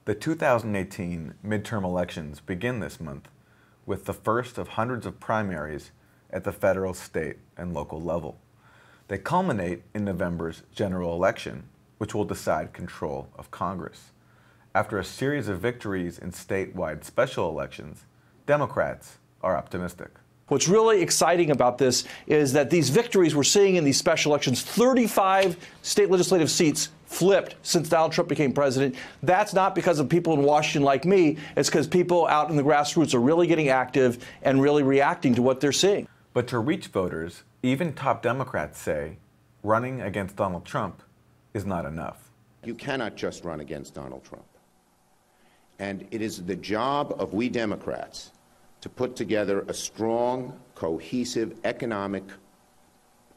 The 2018 midterm elections begin this month with the first of hundreds of primaries at the federal, state, and local level. They culminate in November's general election, which will decide control of Congress. After a series of victories in statewide special elections, Democrats are optimistic. What's really exciting about this is that these victories we're seeing in these special elections, 35 state legislative seats flipped since Donald Trump became president. That's not because of people in Washington like me. It's because people out in the grassroots are really getting active and really reacting to what they're seeing. But to reach voters, even top Democrats say running against Donald Trump is not enough. You cannot just run against Donald Trump. And it is the job of we Democrats to put together a strong, cohesive economic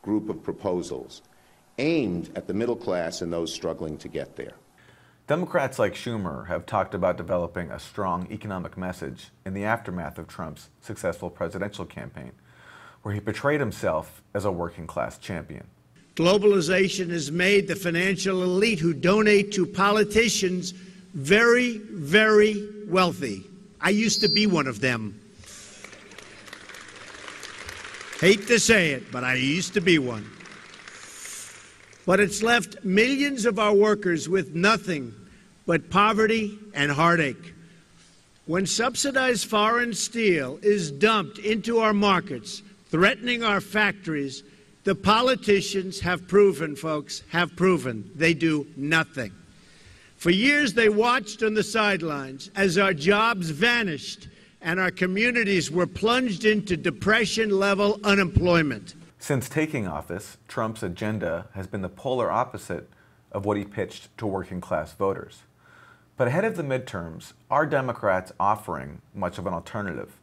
group of proposals aimed at the middle class and those struggling to get there. Democrats like Schumer have talked about developing a strong economic message in the aftermath of Trump's successful presidential campaign, where he portrayed himself as a working-class champion. Globalization has made the financial elite who donate to politicians very, very wealthy. I used to be one of them. Hate to say it, but I used to be one. But it's left millions of our workers with nothing but poverty and heartache. When subsidized foreign steel is dumped into our markets, threatening our factories, the politicians have proven, folks, have proven they do nothing. For years, they watched on the sidelines as our jobs vanished and our communities were plunged into depression-level unemployment. Since taking office, Trump's agenda has been the polar opposite of what he pitched to working-class voters. But ahead of the midterms, are Democrats offering much of an alternative?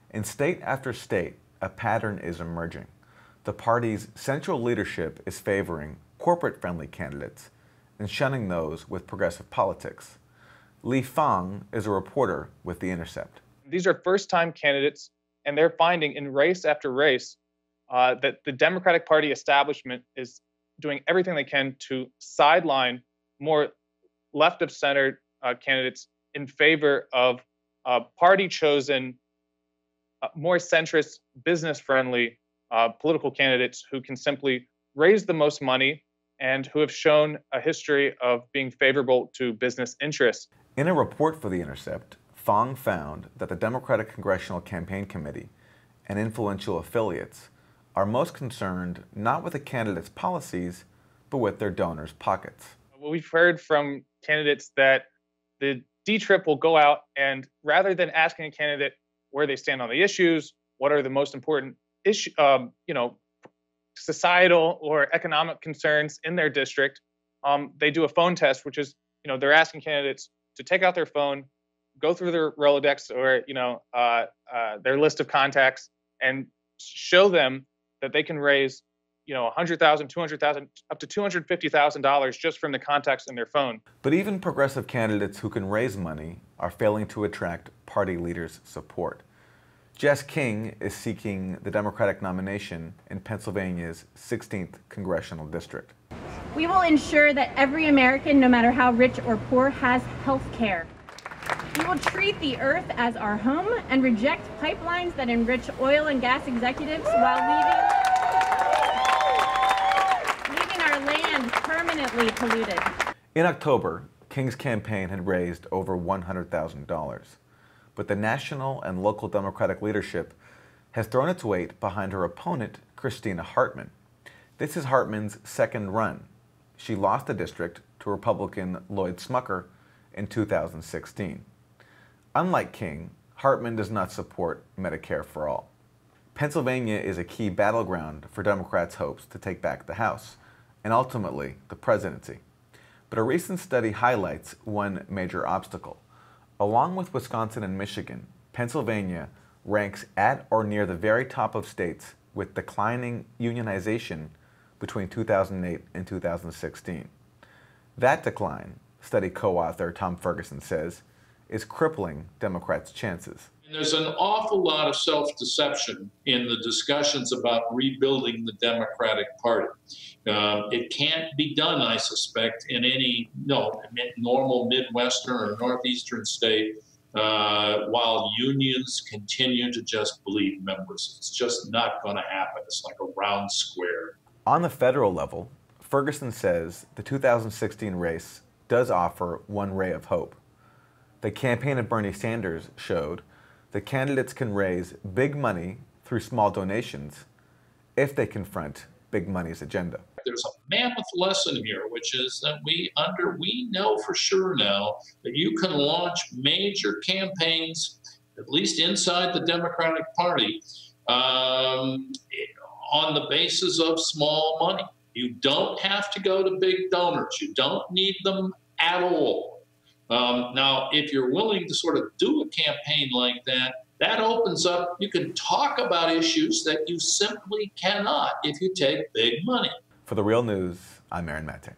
In state after state, a pattern is emerging. The party's central leadership is favoring corporate-friendly candidates and shunning those with progressive politics. Li Fang is a reporter with The Intercept. These are first-time candidates, and they're finding in race after race that the Democratic Party establishment is doing everything they can to sideline more left-of-center candidates in favor of party-chosen, more centrist, business-friendly political candidates who can simply raise the most money and who have shown a history of being favorable to business interests. In a report for The Intercept, Fang found that the Democratic Congressional Campaign Committee and influential affiliates are most concerned not with a candidate's policies, but with their donors' pockets. Well, we've heard from candidates that the D-Trip will go out and rather than asking a candidate where they stand on the issues, what are the most important societal or economic concerns in their district, they do a phone test, which is, they're asking candidates to take out their phone, go through their Rolodex or, their list of contacts and show them that they can raise, $100,000, $200,000, up to $250,000 just from the contacts in their phone. But even progressive candidates who can raise money are failing to attract party leaders' support. Jess King is seeking the Democratic nomination in Pennsylvania's 16th congressional district. We will ensure that every American, no matter how rich or poor, has health care. We will treat the earth as our home and reject pipelines that enrich oil and gas executives while leaving our land permanently polluted. In October, King's campaign had raised over $100,000. But the national and local Democratic leadership has thrown its weight behind her opponent, CHRISTINA Hartman. This is Hartman's second run. She lost the district to Republican Lloyd Smucker in 2016. Unlike King, Hartman does not support Medicare for all. Pennsylvania is a key battleground for Democrats' hopes to take back the House and ultimately the presidency. But a recent study highlights one major obstacle. Along with Wisconsin and Michigan, Pennsylvania ranks at or near the very top of states with declining unionization between 2008 and 2016. That decline, study co-author Tom Ferguson says, is crippling Democrats' chances. There's an awful lot of self-deception in the discussions about rebuilding the Democratic Party. It can't be done, I suspect, in any normal Midwestern or Northeastern state while unions continue to just bleed members. It's just not going to happen. It's like a round square. On the federal level, Ferguson says the 2016 race does offer one ray of hope. The campaign of Bernie Sanders showed that candidates can raise big money through small donations if they confront big money's agenda. There's a mammoth lesson here, which is that we know for sure now that you can launch major campaigns, at least inside the Democratic Party, on the basis of small money. You don't have to go to big donors. You don't need them at all. Now, if you're willing to sort of do a campaign like that, that opens up, you can talk about issues that you simply cannot if you take big money. For The Real News, I'm Aaron Mate.